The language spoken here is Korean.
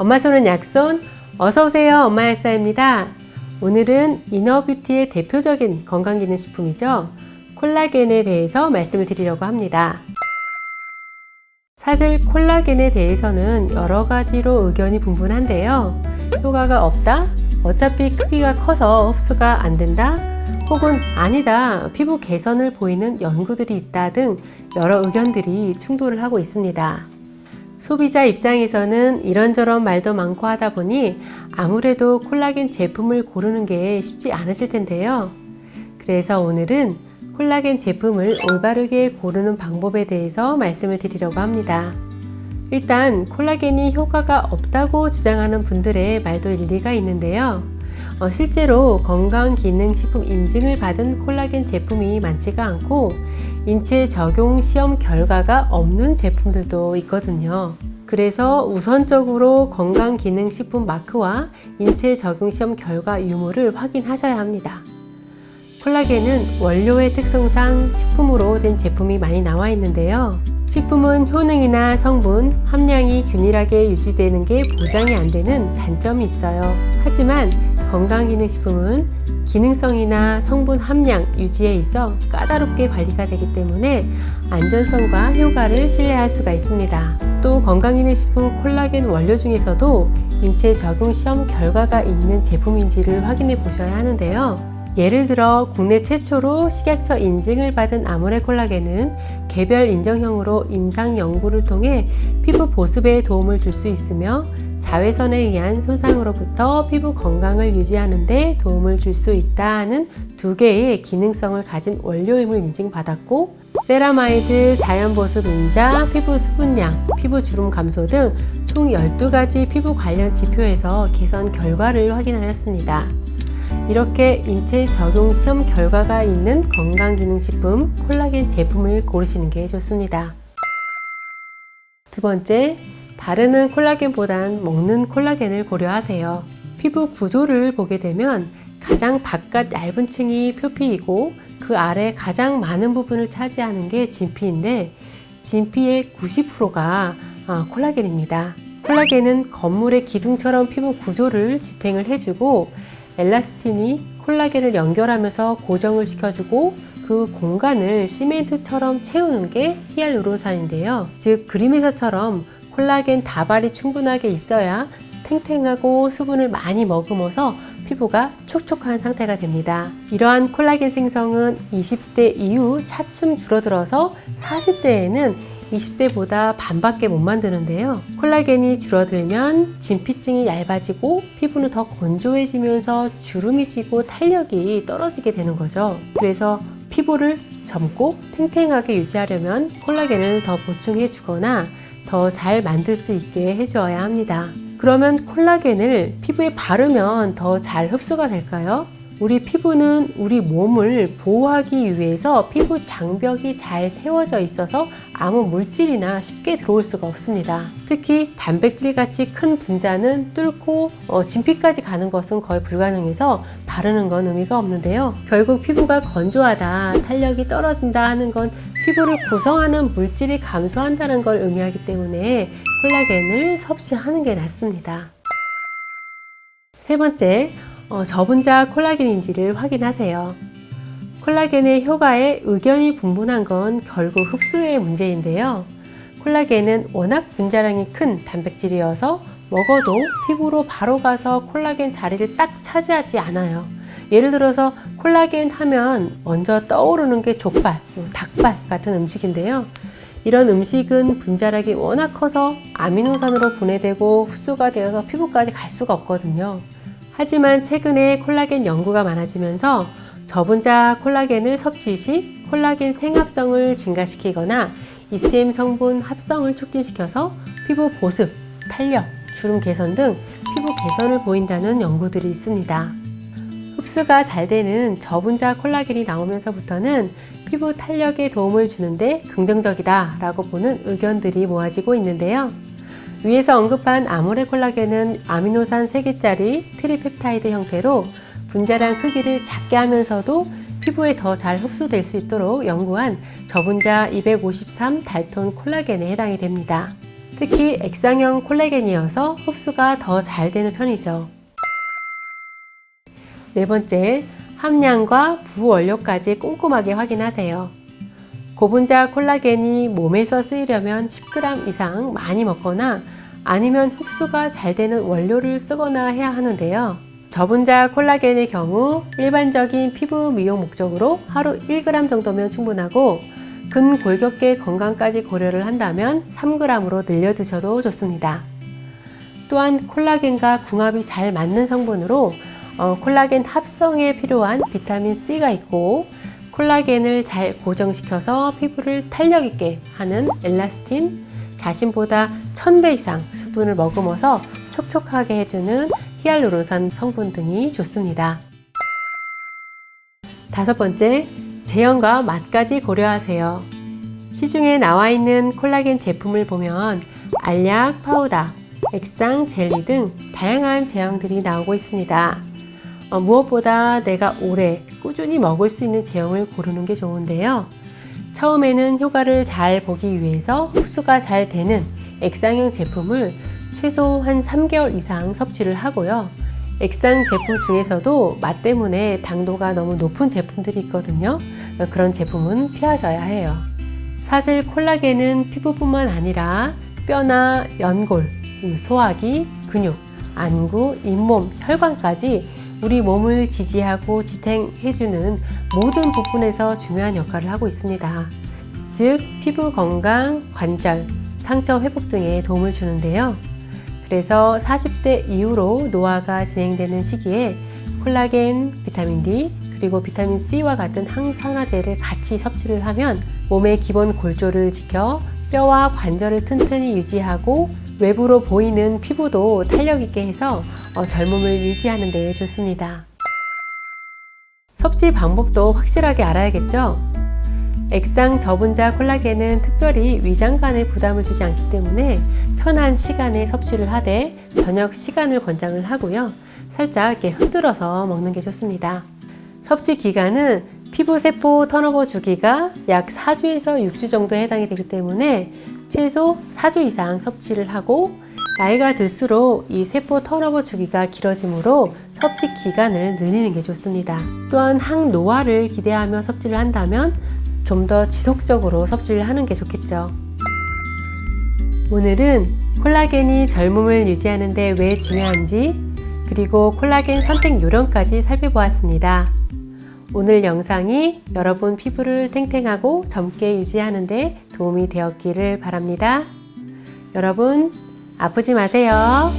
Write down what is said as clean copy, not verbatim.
엄마 손은 약손, 어서오세요. 엄마 열사입니다. 오늘은 이너뷰티의 대표적인 건강기능식품이죠. 콜라겐에 대해서 말씀을 드리려고 합니다. 사실 콜라겐에 대해서는 여러 가지로 의견이 분분한데요. 효과가 없다? 어차피 크기가 커서 흡수가 안 된다? 혹은 아니다, 피부 개선을 보이는 연구들이 있다 등 여러 의견들이 충돌을 하고 있습니다. 소비자 입장에서는 이런저런 말도 많고 하다 보니 아무래도 콜라겐 제품을 고르는 게 쉽지 않으실 텐데요. 그래서 오늘은 콜라겐 제품을 올바르게 고르는 방법에 대해서 말씀을 드리려고 합니다. 일단 콜라겐이 효과가 없다고 주장하는 분들의 말도 일리가 있는데요. 실제로 건강기능식품 인증을 받은 콜라겐 제품이 많지가 않고 인체 적용 시험 결과가 없는 제품들도 있거든요. 그래서 우선적으로 건강기능식품 마크와 인체 적용 시험 결과 유무를 확인하셔야 합니다. 콜라겐은 원료의 특성상 식품으로 된 제품이 많이 나와 있는데요. 식품은 효능이나 성분, 함량이 균일하게 유지되는 게 보장이 안 되는 단점이 있어요. 하지만 건강기능식품은 기능성이나 성분 함량 유지에 있어 까다롭게 관리가 되기 때문에 안전성과 효과를 신뢰할 수가 있습니다. 또 건강기능식품 콜라겐 원료 중에서도 인체 적용 시험 결과가 있는 제품인지를 확인해 보셔야 하는데요. 예를 들어 국내 최초로 식약처 인증을 받은 아모레 콜라겐은 개별 인정형으로 임상 연구를 통해 피부 보습에 도움을 줄 수 있으며 자외선에 의한 손상으로부터 피부 건강을 유지하는 데 도움을 줄 수 있다는 두 개의 기능성을 가진 원료임을 인증받았고, 세라마이드, 자연보습 인자, 피부 수분량, 피부 주름 감소 등 총 12가지 피부 관련 지표에서 개선 결과를 확인하였습니다. 이렇게 인체 적용 시험 결과가 있는 건강기능식품 콜라겐 제품을 고르시는 게 좋습니다. 두 번째, 바르는 콜라겐보단 먹는 콜라겐을 고려하세요. 피부 구조를 보게 되면 가장 바깥 얇은 층이 표피이고 그 아래 가장 많은 부분을 차지하는 게 진피인데, 진피의 90%가 콜라겐입니다. 콜라겐은 건물의 기둥처럼 피부 구조를 지탱을 해주고, 엘라스틴이 콜라겐을 연결하면서 고정을 시켜주고 그 공간을 시멘트처럼 채우는 게 히알루론산인데요. 즉 그림에서처럼 콜라겐 다발이 충분하게 있어야 탱탱하고 수분을 많이 머금어서 피부가 촉촉한 상태가 됩니다. 이러한 콜라겐 생성은 20대 이후 차츰 줄어들어서 40대에는 20대보다 반밖에 못 만드는데요. 콜라겐이 줄어들면 진피층이 얇아지고 피부는 더 건조해지면서 주름이 지고 탄력이 떨어지게 되는 거죠. 그래서 피부를 젊고 탱탱하게 유지하려면 콜라겐을 더 보충해 주거나 더 잘 만들 수 있게 해줘야 합니다. 그러면 콜라겐을 피부에 바르면 더 잘 흡수가 될까요? 우리 피부는 우리 몸을 보호하기 위해서 피부 장벽이 잘 세워져 있어서 아무 물질이나 쉽게 들어올 수가 없습니다. 특히 단백질 같이 큰 분자는 뚫고 진피까지 가는 것은 거의 불가능해서 바르는 건 의미가 없는데요. 결국 피부가 건조하다, 탄력이 떨어진다 하는 건 피부를 구성하는 물질이 감소한다는 걸 의미하기 때문에 콜라겐을 섭취하는 게 낫습니다. 세 번째, 저분자 콜라겐인지를 확인하세요. 콜라겐의 효과에 의견이 분분한 건 결국 흡수의 문제인데요. 콜라겐은 워낙 분자량이 큰 단백질이어서 먹어도 피부로 바로 가서 콜라겐 자리를 딱 차지하지 않아요. 예를 들어서 콜라겐 하면 먼저 떠오르는 게 족발, 닭발 같은 음식인데요. 이런 음식은 분자량이 워낙 커서 아미노산으로 분해되고 흡수가 되어서 피부까지 갈 수가 없거든요. 하지만 최근에 콜라겐 연구가 많아지면서 저분자 콜라겐을 섭취 시 콜라겐 생합성을 증가시키거나 ECM 성분 합성을 촉진시켜서 피부 보습, 탄력, 주름 개선 등 피부 개선을 보인다는 연구들이 있습니다. 흡수가 잘 되는 저분자 콜라겐이 나오면서부터는 피부 탄력에 도움을 주는데 긍정적이다 라고 보는 의견들이 모아지고 있는데요. 위에서 언급한 아모레 콜라겐은 아미노산 3개짜리 트리펩타이드 형태로 분자량 크기를 작게 하면서도 피부에 더 잘 흡수될 수 있도록 연구한 저분자 253 달톤 콜라겐에 해당이 됩니다. 특히 액상형 콜라겐이어서 흡수가 더 잘 되는 편이죠. 네 번째, 함량과 부원료까지 꼼꼼하게 확인하세요. 고분자 콜라겐이 몸에서 쓰이려면 10g 이상 많이 먹거나 아니면 흡수가 잘 되는 원료를 쓰거나 해야 하는데요. 저분자 콜라겐의 경우 일반적인 피부 미용 목적으로 하루 1g 정도면 충분하고 근골격계 건강까지 고려를 한다면 3g으로 늘려 드셔도 좋습니다. 또한 콜라겐과 궁합이 잘 맞는 성분으로 콜라겐 합성에 필요한 비타민 C가 있고 콜라겐을 잘 고정시켜서 피부를 탄력 있게 하는 엘라스틴, 자신보다 1000배 이상 수분을 머금어서 촉촉하게 해주는 히알루론산 성분 등이 좋습니다. 다섯 번째, 제형과 맛까지 고려하세요. 시중에 나와 있는 콜라겐 제품을 보면 알약, 파우더, 액상, 젤리 등 다양한 제형들이 나오고 있습니다. 무엇보다 내가 오래 꾸준히 먹을 수 있는 제형을 고르는 게 좋은데요. 처음에는 효과를 잘 보기 위해서 흡수가 잘 되는 액상형 제품을 최소 한 3개월 이상 섭취를 하고요. 액상 제품 중에서도 맛 때문에 당도가 너무 높은 제품들이 있거든요. 그런 제품은 피하셔야 해요. 사실 콜라겐은 피부뿐만 아니라 뼈나 연골, 소화기, 근육, 안구, 잇몸, 혈관까지 우리 몸을 지지하고 지탱해주는 모든 부분에서 중요한 역할을 하고 있습니다. 즉, 피부 건강, 관절, 상처 회복 등에 도움을 주는데요. 그래서 40대 이후로 노화가 진행되는 시기에 콜라겐, 비타민 D, 그리고 비타민 C와 같은 항산화제를 같이 섭취를 하면 몸의 기본 골조를 지켜 뼈와 관절을 튼튼히 유지하고 외부로 보이는 피부도 탄력 있게 해서 젊음을 유지하는 데 좋습니다. 섭취 방법도 확실하게 알아야겠죠? 액상 저분자 콜라겐은 특별히 위장관에 부담을 주지 않기 때문에 편한 시간에 섭취를 하되 저녁 시간을 권장을 하고요. 살짝 이렇게 흔들어서 먹는 게 좋습니다. 섭취 기간은 피부세포 턴오버 주기가 약 4주에서 6주 정도에 해당이 되기 때문에 최소 4주 이상 섭취를 하고 나이가 들수록 이 세포 턴오버 주기가 길어지므로 섭취 기간을 늘리는 게 좋습니다. 또한 항노화를 기대하며 섭취를 한다면 좀 더 지속적으로 섭취를 하는 게 좋겠죠. 오늘은 콜라겐이 젊음을 유지하는 데 왜 중요한지 그리고 콜라겐 선택 요령까지 살펴보았습니다. 오늘 영상이 여러분 피부를 탱탱하고 젊게 유지하는 데 도움이 되었기를 바랍니다. 여러분 아프지 마세요.